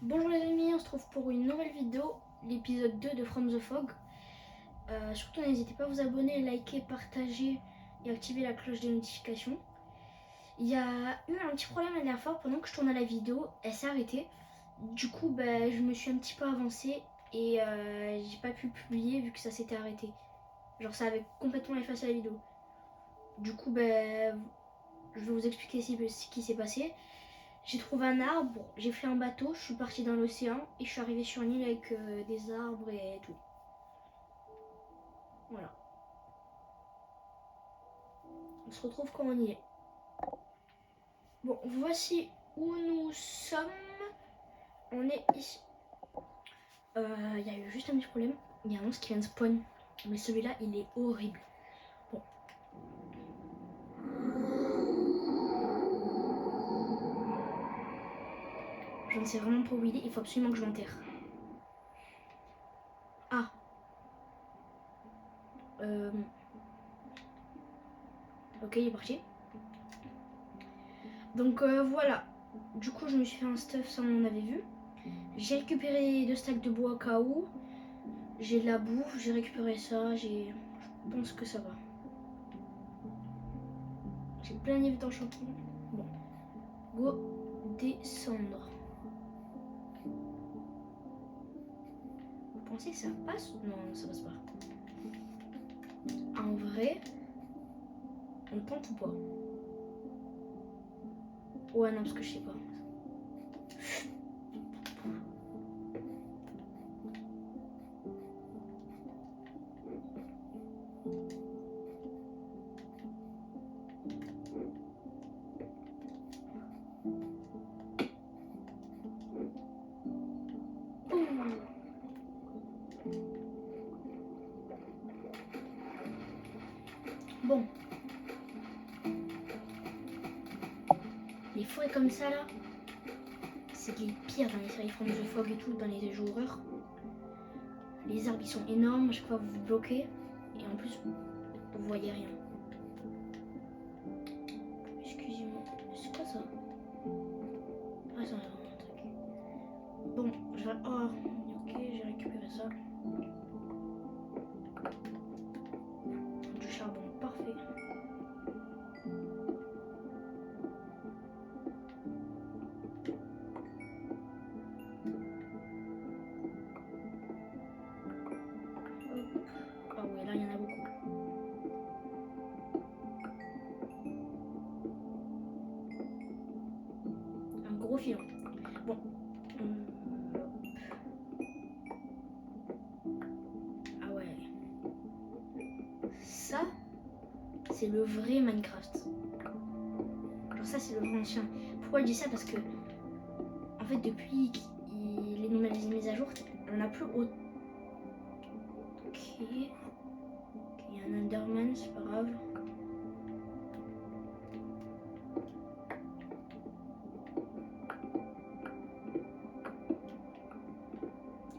Bonjour les amis, on se trouve pour une nouvelle vidéo, l'épisode 2 de From the Fog. Surtout n'hésitez pas à vous abonner, liker, partager et activer la cloche des notifications. Il y a eu un petit problème la dernière fois, pendant que je tournais la vidéo, elle s'est arrêtée. Du coup je me suis un petit peu avancée et j'ai pas pu publier vu que ça s'était arrêté. Genre ça avait complètement effacé la vidéo. Du coup je vais vous expliquer ce qui s'est passé. J'ai trouvé un arbre, j'ai fait un bateau, je suis partie dans l'océan et je suis arrivée sur une île avec des arbres et tout. Voilà. On se retrouve quand on y est. Bon, voici où nous sommes. On est ici. Il y a eu juste un petit problème. Il y a un monstre qui vient de spawn. Mais celui-là, il est horrible. Bon. Je ne sais vraiment pas où il est. Il faut absolument que je l'enterre. Ah. Ok, il est parti. Donc voilà. Du coup, je me suis fait un stuff, ça on avait vu. J'ai récupéré 2 stacks de bois au cas où. J'ai de la bouffe, j'ai récupéré ça, je pense que ça va. J'ai plein de livres d'enchantement. Bon, go descendre. Vous pensez que ça passe? Non, ça passe pas. En vrai, on tente ou pas? Ouais, non, parce que je sais pas. Bon. Les forêts comme ça, là, c'est les pires dans les séries From the Fog et tout, dans les jeux horreur. Les arbres, ils sont énormes, à chaque fois vous vous bloquez. Et en plus, vous voyez rien. Excusez-moi, c'est quoi ça? Ah, ça, un truc. Bon, je vais... Oh, ok, j'ai récupéré ça. Du charbon, parfait. Ah ouais, là, il y en a beaucoup. Un gros filon. Bon. Ah ouais. Ça, c'est le vrai Minecraft. Genre ça, c'est le vrai ancien. Pourquoi je dis ça? Parce que, en fait, depuis les nouvelles mises à jour, on n'a plus autant... Ok. Il y a un Enderman, c'est pas grave.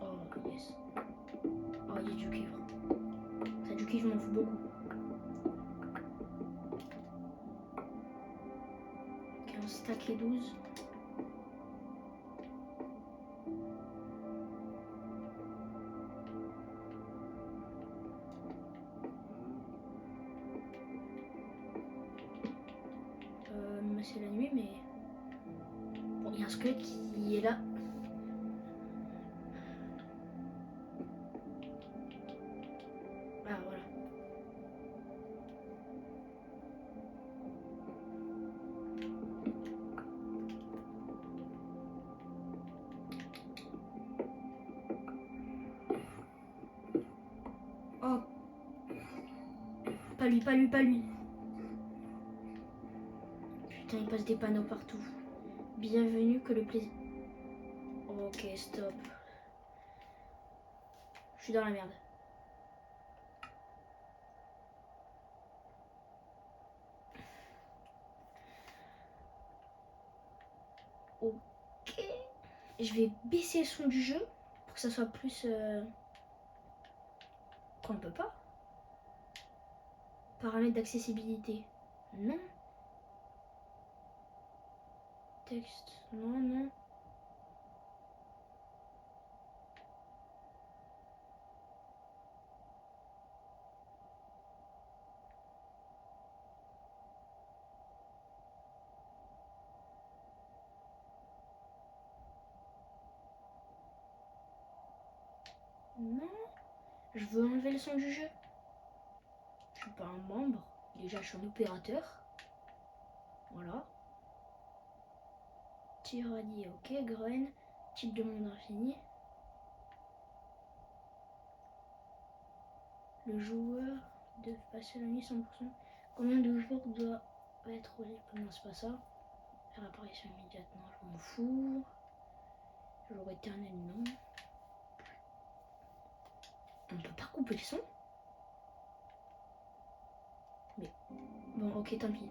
Oh, yes. Oh, il y a du cuivre. Ça, du cuivre, je m'en fous beaucoup. 15 stack et 12. C'est la nuit, mais... Bon, il y a un squelette qui est là. Ah, voilà. Oh. Pas lui, pas lui, pas lui. Putain, il passe des panneaux partout. Bienvenue, que le plaisir... Ok, stop. Je suis dans la merde. Ok. Je vais baisser le son du jeu pour que ça soit plus... Qu'on ne peut pas. Paramètres d'accessibilité. Non. Texte. Non, non. Non. Je veux enlever le son du jeu. Je suis pas un membre. Déjà, je suis un opérateur. Voilà. Tir allié, ok. Graine. Type de monde infini. Le joueur de passer la nuit 100%. Combien de jours doit être libre? Non, c'est pas ça. Faire apparition immédiate, non, je m'en fous. Jour éternel, non. On peut pas couper le son. Mais bon, ok, tant pis.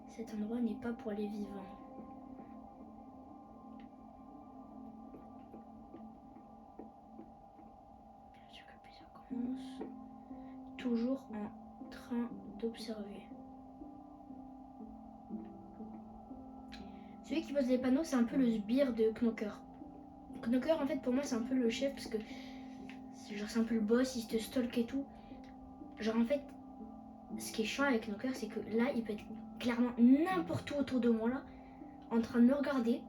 Cet endroit n'est pas pour les vivants. Bien sûr que le plaisir commence. Toujours en train d'observer. Celui qui pose les panneaux, c'est un peu le sbire de Knocker. Knocker, en fait, pour moi, c'est un peu le chef parce que c'est un peu le boss, il te stalk et tout. Genre, en fait, ce qui est chiant avec Knocker, c'est que là, il peut être clairement n'importe où autour de moi, là, en train de me regarder.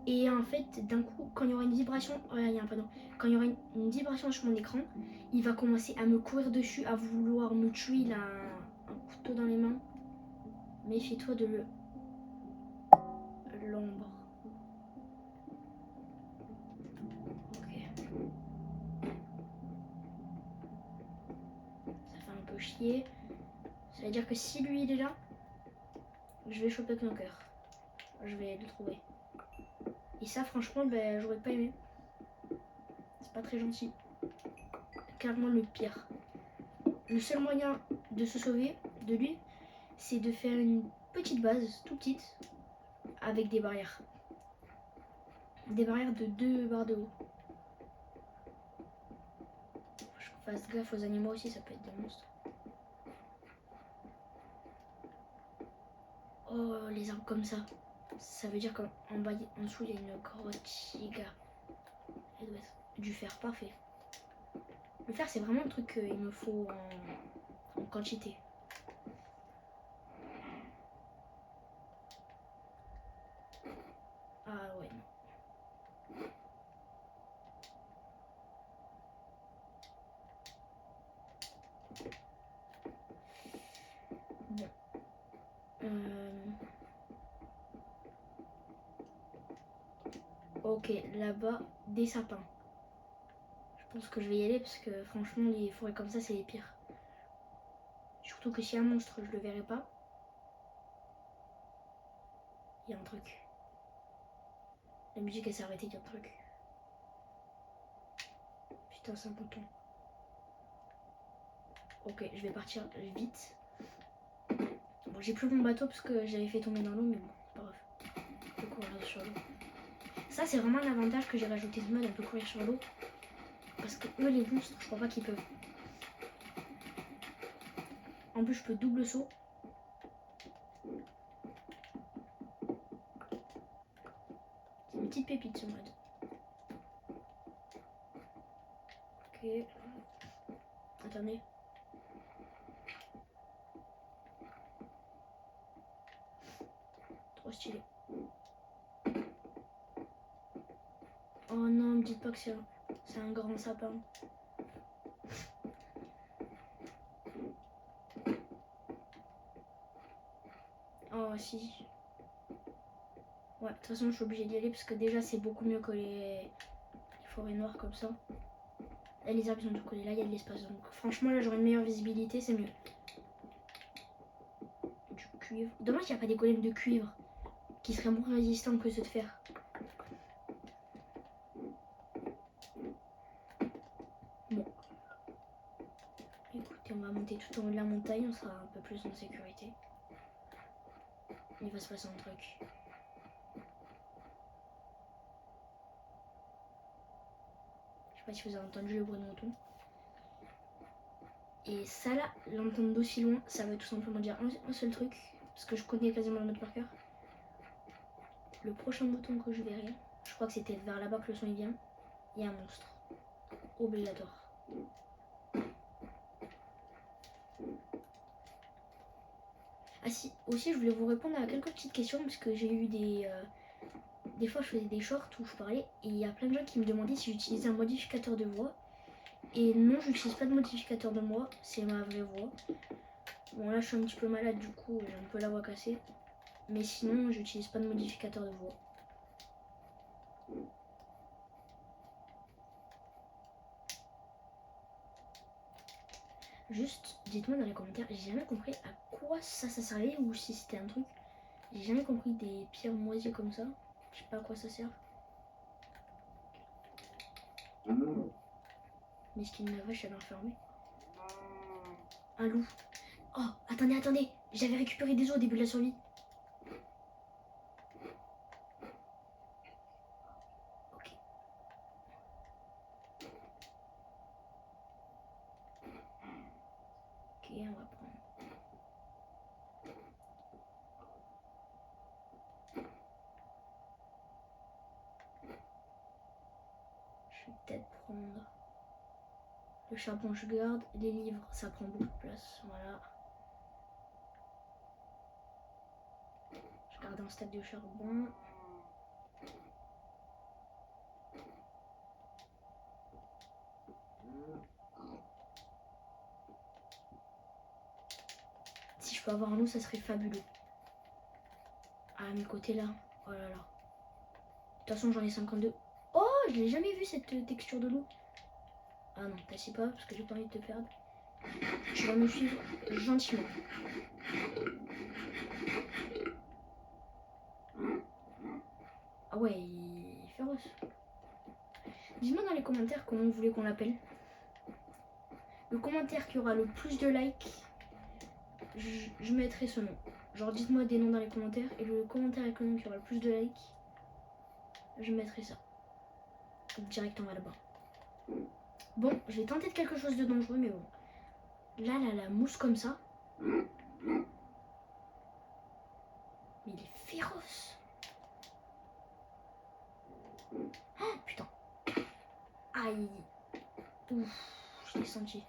Et en fait, d'un coup, quand il y aura une vibration, il y a un panneau. Quand il y aura une vibration sur mon écran, il va commencer à me courir dessus, à vouloir me tuer. Il a un couteau dans les mains. Méfie-toi de l'ombre. Ok. Ça fait un peu chier. Ça veut dire que si lui il est là, je vais choper Knocker. Je vais le trouver. Et ça, franchement, ben, j'aurais pas aimé. C'est pas très gentil. Clairement le pire. Le seul moyen de se sauver de lui, c'est de faire une petite base, tout petite, avec des barrières. Des barrières de 2 barres de haut. Faut que je fasse gaffe aux animaux aussi, ça peut être des monstres. Oh, les arbres comme ça. Ça veut dire qu'en bas, en dessous, il y a une grotte giga. Elle doit être du fer, parfait. Le fer, c'est vraiment un truc qu'il me faut en quantité. Ah ouais, non. Bon. Ok, là-bas, des sapins. Je pense que je vais y aller parce que franchement, les forêts comme ça, c'est les pires. Surtout que s'il y a un monstre, je le verrai pas. Il y a un truc. La musique, elle s'est arrêtée, il y a un truc. Putain, c'est un bouton. Ok, je vais partir vite. Bon, j'ai plus mon bateau parce que j'avais fait tomber dans l'eau, mais bon, c'est pas grave. Je peux courir sur l'eau. Ça, c'est vraiment l'avantage que j'ai rajouté ce mode, on peut courir sur l'eau. Parce que eux, les monstres, je crois pas qu'ils peuvent. En plus, je peux double saut. C'est une petite pépite ce mode. Ok. Attendez. Trop stylé. Oh non, me dites pas que c'est un grand sapin. Oh si. Ouais, de toute façon, je suis obligée d'y aller parce que déjà, c'est beaucoup mieux que les forêts noires comme ça. Là, les arbres sont tout collés. Là, il y a de l'espace. Donc, franchement, là, j'aurai une meilleure visibilité. C'est mieux. Du cuivre. Dommage qu'il n'y a pas des golems de cuivre qui seraient moins résistants que ceux de fer. Bon. Écoutez, on va monter tout en haut de la montagne. On sera un peu plus en sécurité. Il va se passer un truc. Je sais pas si vous avez entendu le bruit de moton. Et ça là, l'entendre d'aussi loin, ça veut tout simplement dire un seul truc. Parce que je connais quasiment le mode par cœur. Le prochain bouton que je verrai, je crois que c'était vers là-bas que le son il vient. Il y a un monstre. Obligatoire. Ah si, aussi je voulais vous répondre à quelques petites questions parce que j'ai eu des des fois je faisais des shorts où je parlais et il y a plein de gens qui me demandaient si j'utilisais un modificateur de voix. Et non, j'utilise pas de modificateur de voix, c'est ma vraie voix. Bon là je suis un petit peu malade du coup, j'ai un peu la voix cassée. Mais sinon j'utilise pas de modificateur de voix. Juste, dites-moi dans les commentaires, j'ai jamais compris à quoi ça servait ou si c'était un truc. J'ai jamais compris des pierres moisies comme ça. Je sais pas à quoi ça sert. Mais ce qui est la vache, elle est enfermée. Un loup. Oh, attendez. J'avais récupéré des os au début de la survie. Ok. Ok, on va prendre. Je vais peut-être prendre le charbon, je garde. Les livres, ça prend beaucoup de place. Voilà. Je garde un stack de charbon. Si je peux avoir un loup, ça serait fabuleux. Ah, mes côtés là. Oh là là. De toute façon, j'en ai 52. Oh, je l'ai jamais vu cette texture de loup. Ah non, t'assis pas parce que j'ai pas envie de te perdre. Tu vas me suivre gentiment. Ah ouais, il est féroce. Dites-moi dans les commentaires comment vous voulez qu'on l'appelle. Le commentaire qui aura le plus de likes, je mettrai ce nom. Genre dites-moi des noms dans les commentaires et le commentaire avec le nom qui aura le plus de likes, je mettrai ça. Direct en bas là-bas. Bon, je vais tenter de quelque chose de dangereux, mais bon. Là, la mousse comme ça. Mais il est féroce. Oh putain. Aïe. Ouf, je l'ai senti.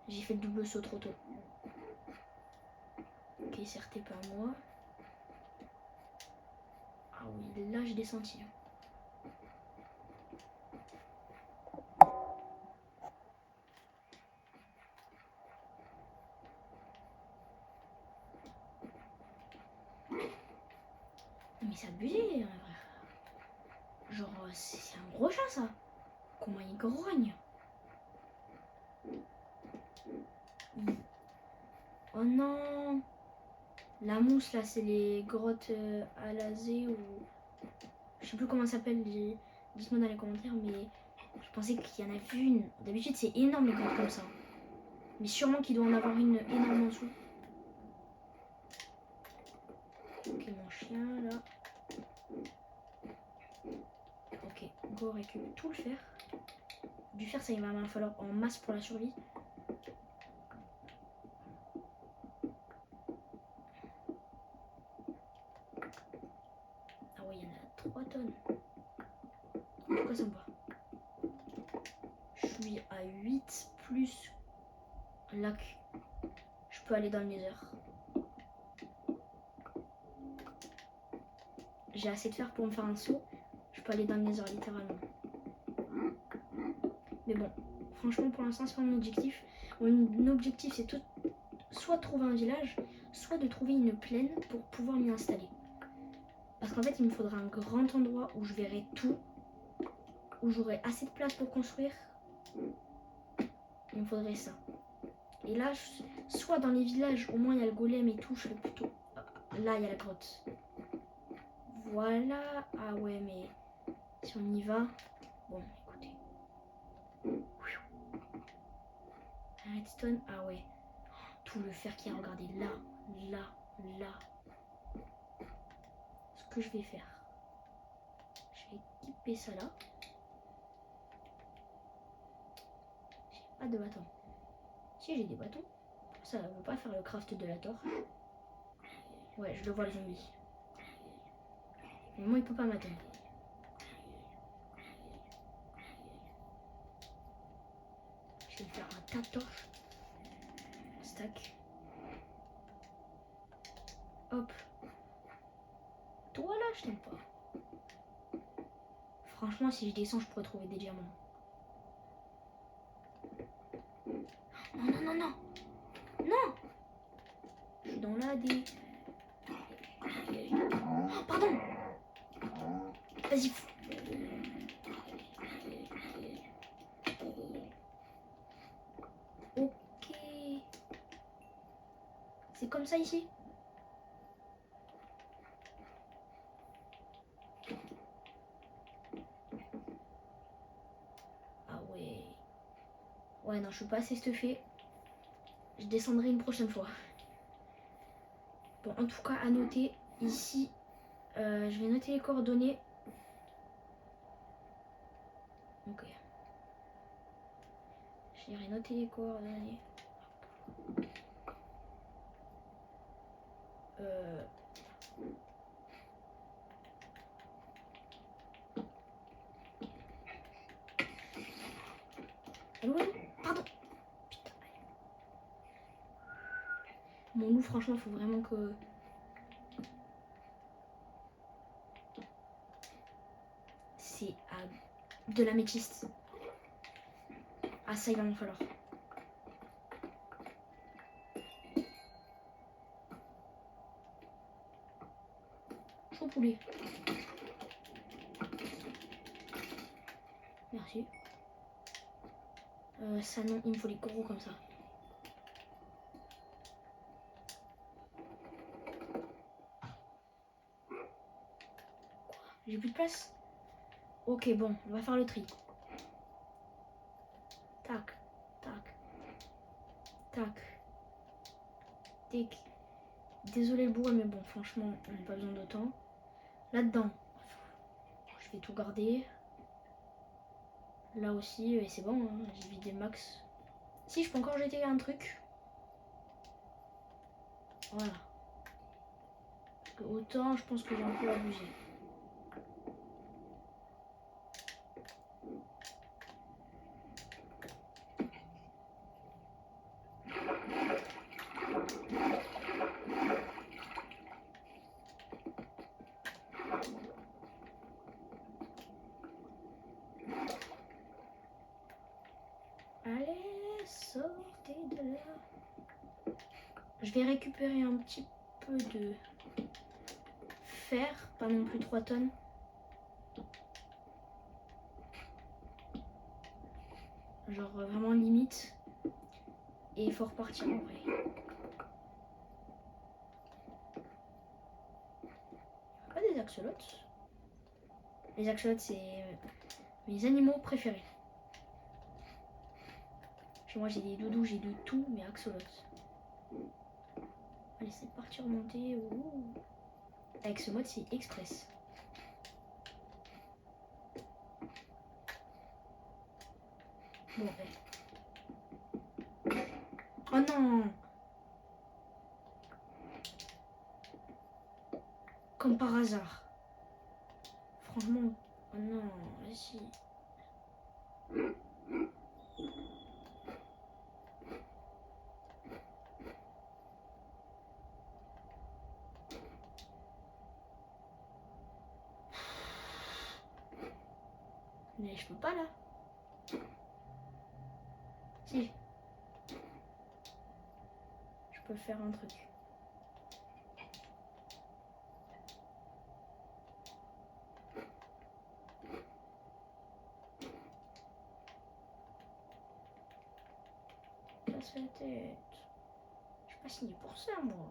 J'ai fait le double saut trop tôt. Ok, certes pas moi. Ah oui, là je l'ai senti. Mais c'est abusé, hein, frère. Genre, c'est un gros chat ça. Comment il grogne. Oh non. La mousse là, c'est les grottes Alazé ou... Je sais plus comment ça s'appelle. Dites-moi dans les commentaires, mais je pensais qu'il y en avait une. D'habitude, c'est énorme les grottes comme ça. Mais sûrement qu'il doit en avoir une énorme en dessous. Ok, mon chien là. Ok, go récupère tout le fer. Du fer, ça il va m'en falloir en masse pour la survie. Ah ouais, il y en a 3 tonnes. Pourquoi ça me va? Je suis à 8 plus lac. Je peux aller dans le nether. J'ai assez de fer pour me faire un saut. Je peux aller dans le nether littéralement. Mais bon, franchement pour l'instant c'est pas mon objectif. Mon objectif c'est soit de trouver un village, soit de trouver une plaine pour pouvoir m'y installer. Parce qu'en fait il me faudra un grand endroit où je verrai tout, où j'aurai assez de place pour construire. Il me faudrait ça. Et là, soit dans les villages, au moins il y a le golem et tout, je serais plutôt... Là il y a la grotte. Voilà. Ah ouais mais si on y va... Bon écoutez. Redstone, ah ouais. Tout le fer qu'il y a, regardez, là. Ce que je vais faire, je vais équiper ça là. J'ai pas de bâton. Si j'ai des bâtons, ça ne veut pas faire le craft de la torche. Ouais, je le vois le zombie. Mais moi il peut pas m'atteindre. Je vais faire un tas de torches. Stack. Hop. Toi là, je t'aime pas. Franchement, si je descends, je pourrais trouver des diamants. Non, non, non, non. Non. Je suis dans la des... Oh, pardon. Vas-y. Ok. C'est comme ça ici? Ah ouais. Ouais, non, je suis pas assez stuffée. Je descendrai une prochaine fois. Bon, en tout cas, à noter, ici, je vais noter les coordonnées. Ok. J'irai noter les coordonnées. Allô, allô? Pardon. Putain. Mon loup, franchement, faut vraiment que... C'est à de l'améthyste. Ah, ça, il va m'en falloir. Chaud poulet. Merci. Ça, non, il me faut les gros comme ça. J'ai plus de place. Ok, bon, on va faire le tri. Tac, tac, tac. Tic. Désolé le bruit, mais bon, franchement, on n'a pas besoin d'autant. Là-dedans, je vais tout garder. Là aussi, et c'est bon, hein, j'ai vidé max. Si, je peux encore jeter un truc. Voilà. Parce que autant, je pense que j'ai un peu abusé. Allez, sortez de là. Je vais récupérer un petit peu de fer, pas non plus 3 tonnes. Genre vraiment limite. Et il faut repartir en vrai. Pas des axolotes. Les axolotes, c'est mes animaux préférés. Chez moi, j'ai des doudous, j'ai de tout, mais axolotes. Allez, c'est parti remonter. Ouh. Avec ce mode, c'est express. Bon, ouais. Oh non! Comme par hasard. Franchement, oh non, vas-y. Mais je peux pas là. Si. Je peux faire un truc. Casse la tête. Je suis pas signé pour ça, moi.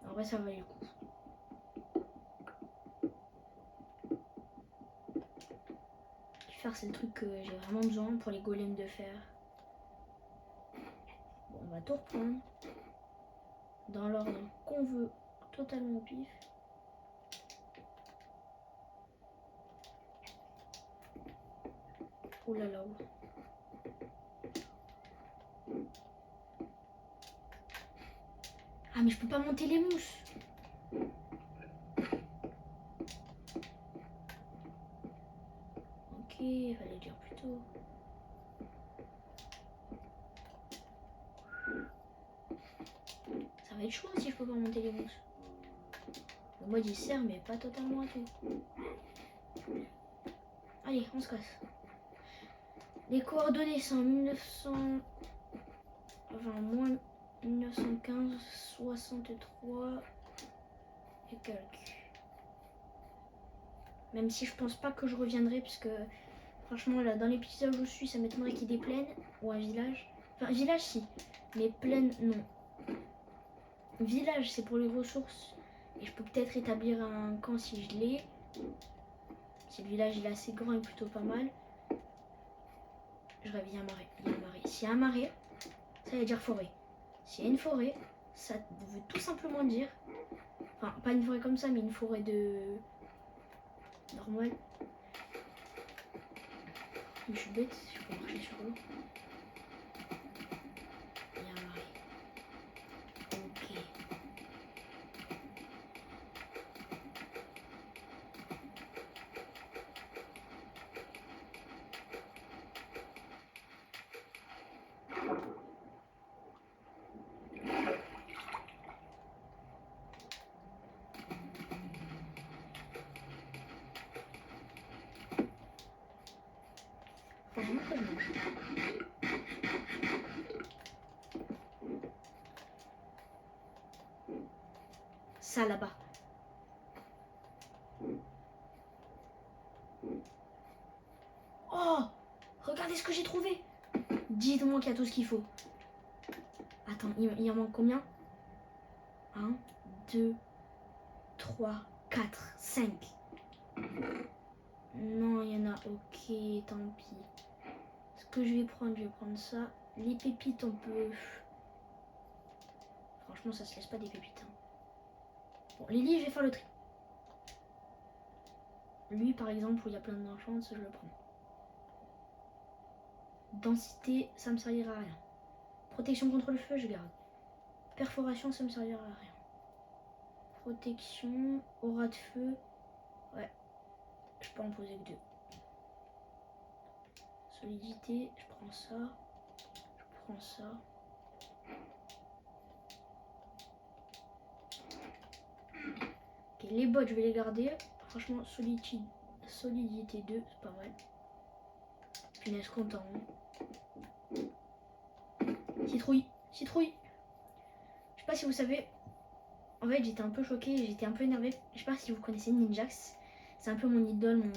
En vrai, ça valait le coup. Faire, c'est le truc que j'ai vraiment besoin pour les golems de fer. Bon, on va tout reprendre dans l'ordre qu'on veut, totalement au pif. Oh là là. Ah, mais je peux pas monter les mousses. Ok, il fallait dire plus tôt. Ça va être chaud si je peux pas monter les mousses. Le mode il sert, mais pas totalement à tout. Allez, on se casse. Les coordonnées sont 1900... Enfin, moins 1915, 63 et quelques. Même si je pense pas que je reviendrai, puisque franchement, là, dans l'épisode où je suis, ça m'étonnerait qu'il y ait des plaines ou un village. Enfin, village, si, mais plaine, non. Village, c'est pour les ressources. Et je peux peut-être établir un camp si je l'ai. Si le village il est assez grand et plutôt pas mal. Je rêve, il y a un marais. Il y a un marais. S'il y a un marais, ça veut dire forêt. S'il y a une forêt, ça veut tout simplement dire... Enfin, pas une forêt comme ça, mais une forêt de... normale. Je suis bête, je peux marcher sur l'eau. Il y a un marais. Ok. Franchement, très bien. Ça là-bas. Oh, regardez ce que j'ai trouvé. Dites-moi qu'il y a tout ce qu'il faut. Attends, il en manque combien? 1, 2, 3, 4, 5. Non, il y en a. Ok, tant pis. Ce que je vais prendre ça. Les pépites, on peut... Franchement, ça se laisse pas des pépites. Hein. Bon, les livres, je vais faire le tri. Lui, par exemple, où il y a plein d'enchants, je le prends. Densité, ça me servira à rien. Protection contre le feu, je garde. Perforation, ça me servira à rien. Protection, aura de feu. Ouais, je peux en poser que 2. Solidité, je prends ça. Je prends ça. Ok, les bottes, je vais les garder. Franchement, solidité 2, c'est pas mal. Punaise, content. Citrouille, citrouille. Je sais pas si vous savez. En fait, j'étais un peu choquée, j'étais un peu énervée. Je sais pas si vous connaissez Ninjax. C'est un peu mon idole,